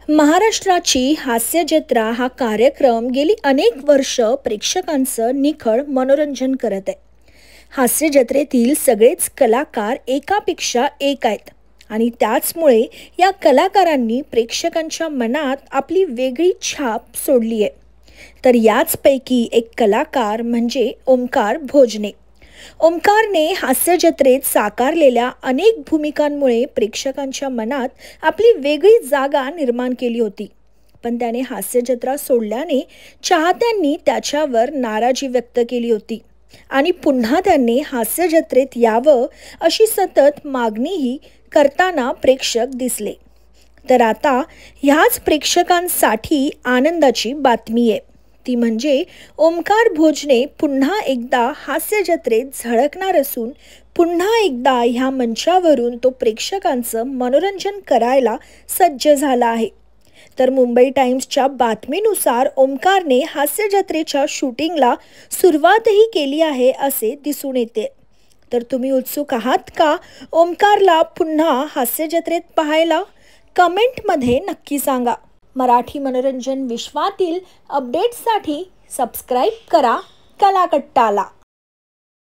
महाराष्ट्राची हास्य जत्रा हा कार्यक्रम गेली अनेक वर्ष प्रेक्षकांचं निखळ मनोरंजन करत आहे. हास्य जत्रेतील सगळेच कलाकार एकापेक्षा एक आहेत आणि त्याचमुळे या कलाकारांनी प्रेक्षकांच्या मनात आपली वेगळी छाप सोडली आहे. तर याचपैकी एक कलाकार म्हणजे ओमकार भोजने. ओमकारने हास्य जत्रेत साकारलेल्या अनेक भूमिकांमुळे प्रेक्षकांच्या मनात आपली वेगळी जागा निर्माण केली होती. पण त्याने हास्य जत्रा सोडल्याने चाहत्यांनी त्याच्यावर नाराजी व्यक्त केली होती आणि पुन्हा त्यांनी हास्य जत्रेत यावं अशी सतत मागणीही करताना प्रेक्षक दिसले. तर आता ह्याच प्रेक्षकांसाठी आनंदाची बातमी आहे. ती म्हणजे ओमकार भोजने पुन्हा एकदा हास्य जत्रेत झळकणार असून पुन्हा एकदा ह्या मंचावरून तो प्रेक्षकांचं मनोरंजन करायला सज्ज झाला आहे. तर मुंबई टाइम्सच्या बातमीनुसार ओमकारने हास्य जत्रेच्या शूटिंगला सुरुवातही केली आहे असे दिसून येते. तर तुम्ही उत्सुक आहात का ओमकारला पुन्हा हास्य जत्रेत पाहायला? कमेंटमध्ये नक्की सांगा. मराठी मनोरंजन विश्वातील अपडेट्ससाठी सबस्क्राईब करा कलाकट्टाला.